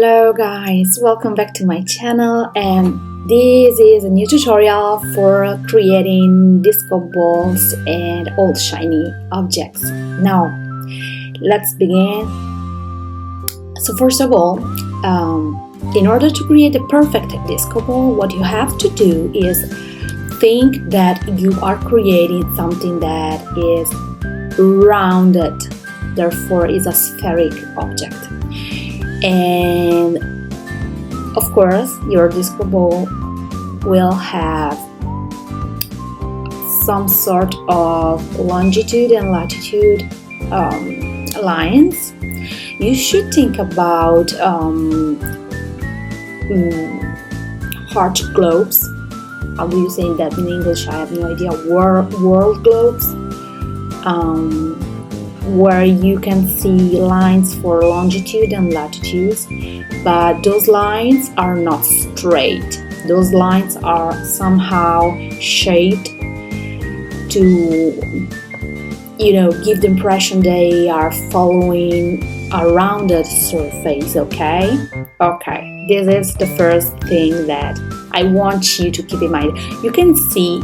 Hello guys, welcome back to my channel, and this is a new tutorial for creating disco balls and old shiny objects. Now let's begin. So first of all, in order to create a perfect disco ball, what you have to do is think that you are creating something that is rounded, therefore is a spheric object. And of course your disco ball will have some sort of longitude and latitude lines. You should think about heart globes. How do you say that in English? I have no idea. World globes, where you can see lines for longitude and latitudes, but those lines are not straight. Those lines are somehow shaped to, give the impression they are following a rounded surface. Okay, this is the first thing that I want you to keep in mind. You can see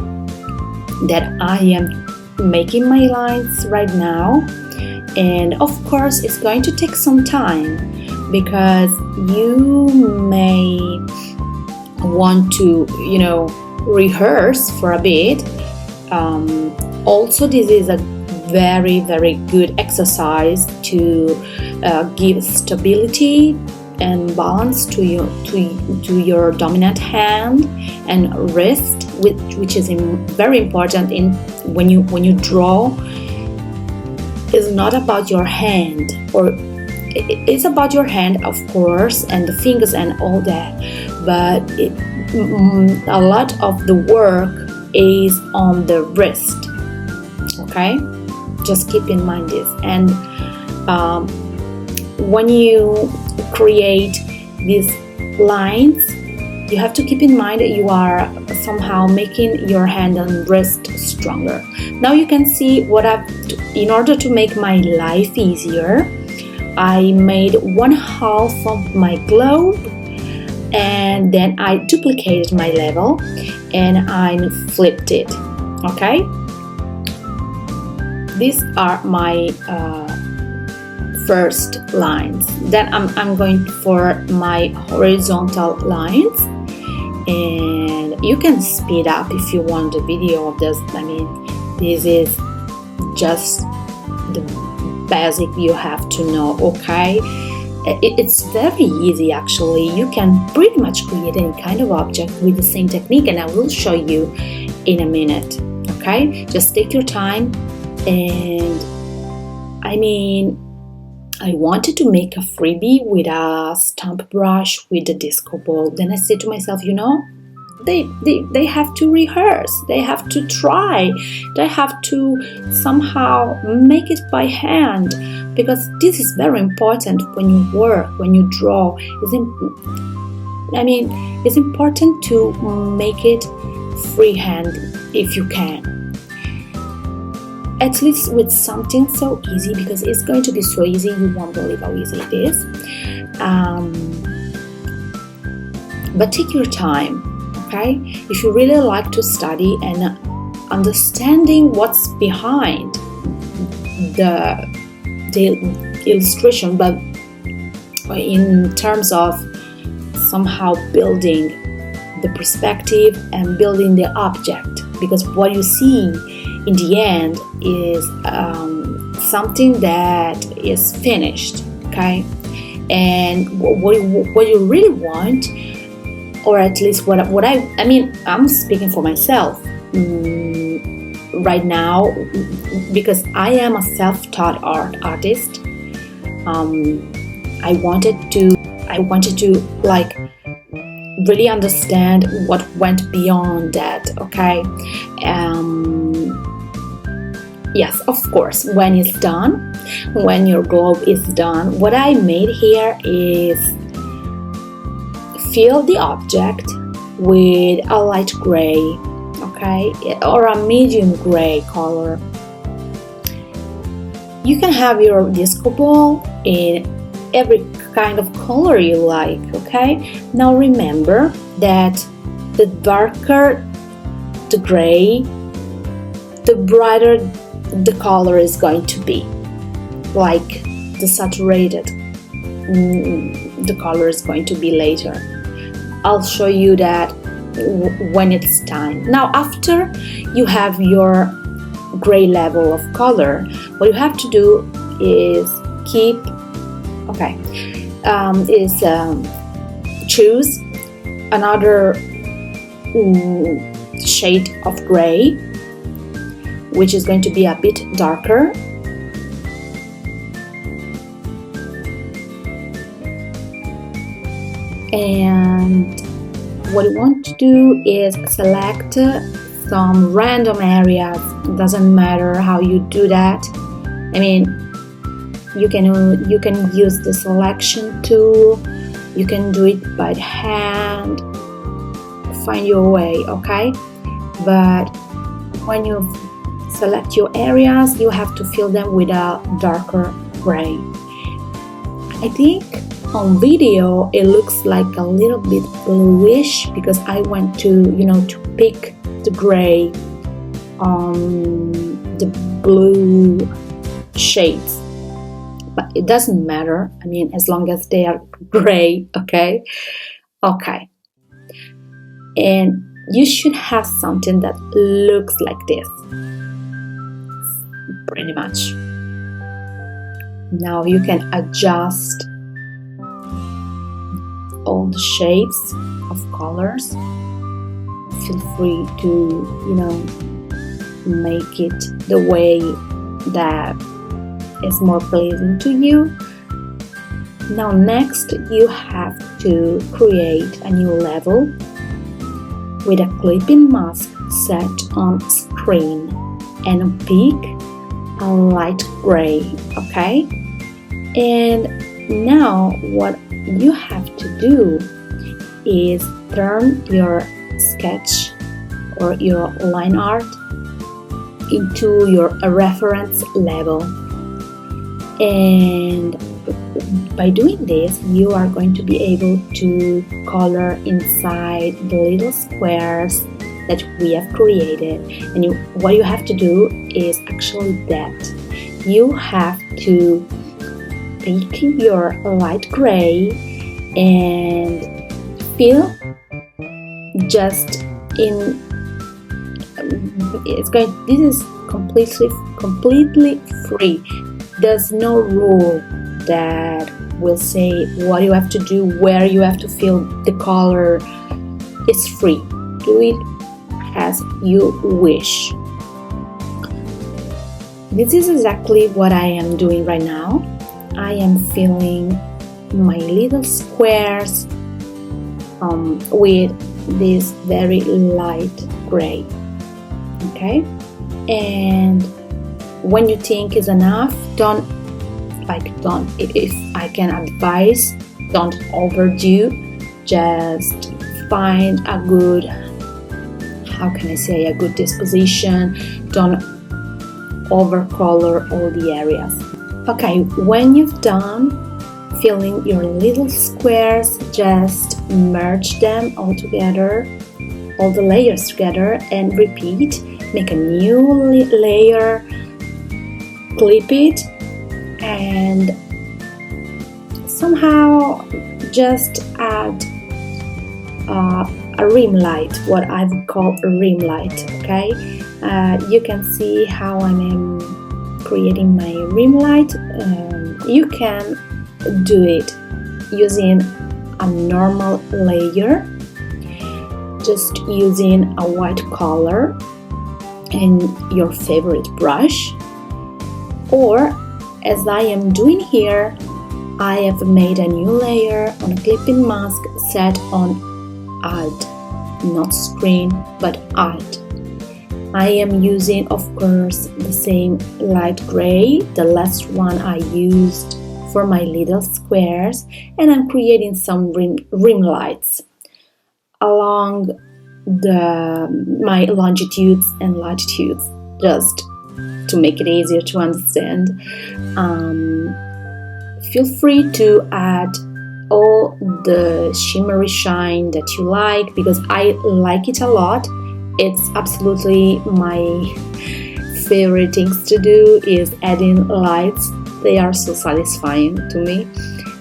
that I am making my lines right now, and of course it's going to take some time because you may want to rehearse for a bit. Also, this is a very good exercise to give stability and balance to your dominant hand and wrist, which is very important when you draw. Is not about your hand, or it's about your hand, of course, and the fingers and all that, but a lot of the work is on the wrist. Okay, just keep in mind this. And when you create these lines, you have to keep in mind that you are somehow making your hand and wrist stronger. Now you can see what in order to make my life easier, I made 1/2 of my globe, and then I duplicated my level and I flipped it. Okay, these are my first lines. Then I'm going for my horizontal lines, and you can speed up if you want a video of this. I mean, this is just the basic you have to know. Okay, it's very easy actually. You can pretty much create any kind of object with the same technique, and I will show you in a minute. Okay, just take your time. And I wanted to make a freebie with a stamp brush with the disco ball. Then I said to myself, they have to rehearse, they have to try, they have to somehow make it by hand, because this is very important when you work, when you draw. It's important to make it freehand if you can. At least with something so easy, because it's going to be so easy, you won't believe how easy it is. But take your time, okay? If you really like to study and understanding what's behind the illustration, but in terms of somehow building the perspective and building the object, because what you see in the end is something that is finished. Okay, and what you really want, or at least what I'm speaking for myself right now, because I am a self-taught artist. I wanted to like really understand what went beyond that. Okay, yes, of course, when it's done, when your globe is done, what I made here is fill the object with a light gray, okay, or a medium gray color. You can have your disco ball in every kind of color you like, okay? Now remember that the darker the gray, the brighter the color is going to be, like the saturated the color is going to be later. I'll show you that when it's time. Now after you have your gray level of color, what you have to do is choose another shade of gray, which is going to be a bit darker. And what you want to do is select some random areas. It doesn't matter how you do that. I mean, you can use the selection tool, you can do it by hand, find your way, okay? But when you select your areas, you have to fill them with a darker gray. I think on video it looks like a little bit bluish because I went to pick the gray on the blue shades, but it doesn't matter. I mean, as long as they are gray, okay. And you should have something that looks like this, pretty much. Now you can adjust all the shapes of colors. Feel free to make it the way that is more pleasing to you. Now next you have to create a new level with a clipping mask set on screen and pick a light gray, okay? And now what you have to do is turn your sketch or your line art into your reference level. And by doing this, you are going to be able to color inside the little squares that we have created. And what you have to do is actually that. You have to pick your light gray and fill just in. This is completely free. There's no rule that will say what you have to do, where you have to fill the color. It's free. Do it as you wish. This is exactly what I am doing right now. I am filling my little squares with this very light gray. Okay? And when you think is enough, if I can advise, don't overdo. Just find a good, a good disposition. Don't overcolor all the areas. Okay, when you've done filling your little squares, just merge them all together, all the layers together, and repeat. Make a new layer, clip it, and somehow just add a rim light, what I would call a rim light, okay? You can see how I am creating my rim light. You can do it using a normal layer, just using a white color and your favorite brush, or as I am doing here, I have made a new layer on a clipping mask set on Add, not Screen but Add. I am using, of course, the same light gray, the last one I used for my little squares, and I'm creating some rim lights along my longitudes and latitudes, just to make it easier to understand. Feel free to add feel the shimmery shine that you like, because I like it a lot. It's absolutely my favorite things to do is adding lights. They are so satisfying to me,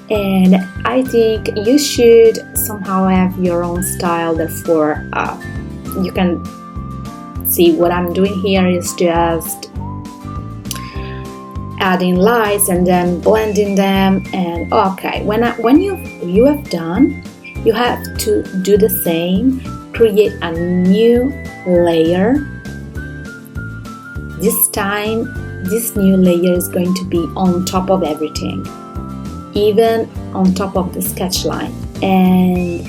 and I think you should somehow have your own style. Therefore, you can see what I'm doing here is just adding lights and then blending them. And okay, when you have done, you have to do the same. Create a new layer. This time, this new layer is going to be on top of everything, even on top of the sketch line, and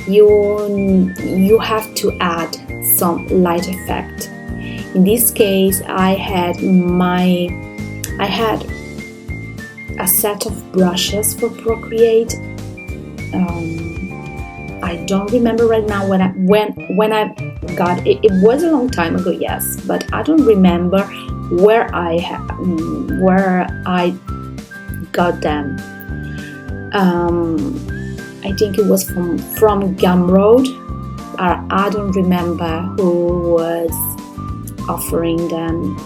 you have to add some light effect. In this case, I had a set of brushes for Procreate. I don't remember right now when I got it. It was a long time ago, yes, but I don't remember where I got them. I think it was from Gumroad. I don't remember who was offering them.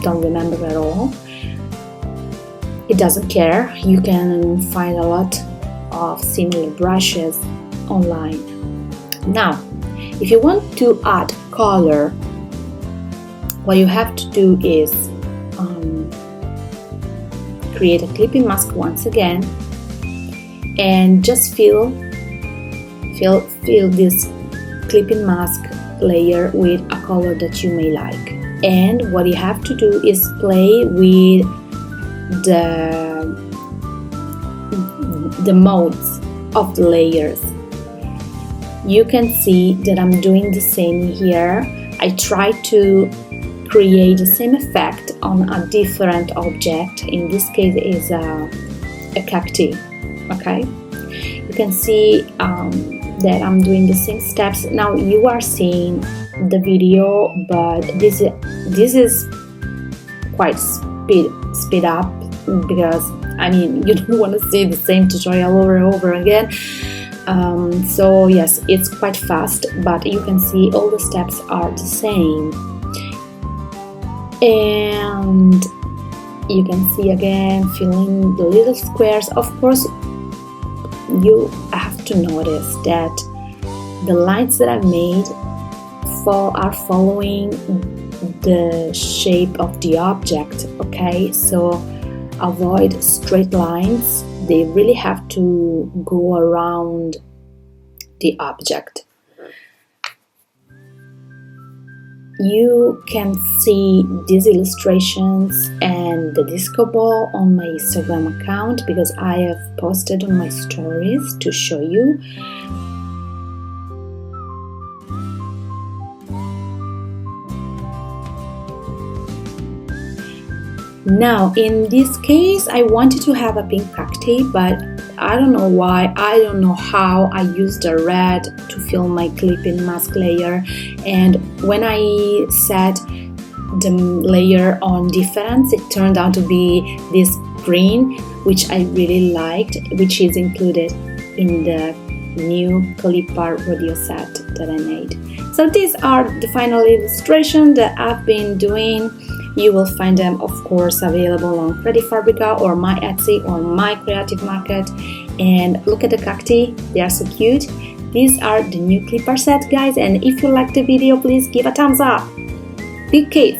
Don't remember at all. It doesn't care. You can find a lot of similar brushes online. Now, if you want to add color, what you have to do is create a clipping mask once again, and just fill this clipping mask layer with a color that you may like. And what you have to do is play with the modes of the layers. You can see that I'm doing the same here. I try to create the same effect on a different object. In this case, it is a cacti. Okay, you can see that I'm doing the same steps. Now you are seeing the video, but this is quite speed up, because I mean, you don't want to see the same tutorial over and over again. So yes, it's quite fast, but you can see all the steps are the same. And you can see again filling the little squares. Of course, you have to notice that the lines that I've made are following the shape of the object. Okay, so avoid straight lines. They really have to go around the object. You can see these illustrations and the disco ball on my Instagram account, because I have posted on my stories to show you. Now, in this case, I wanted to have a pink cacti, but I don't know why, I don't know how. I used the red to fill my clipping mask layer, and when I set the layer on difference, it turned out to be this green, which I really liked, which is included in the new Clipper rodeo set that I made. So these are the final illustrations that I've been doing. You will find them, of course, available on Creative Fabrica or my Etsy or my Creative Market. And look at the cacti, they are so cute. These are the new Clipper set, guys, and if you like the video, please give a thumbs up. Big kiss!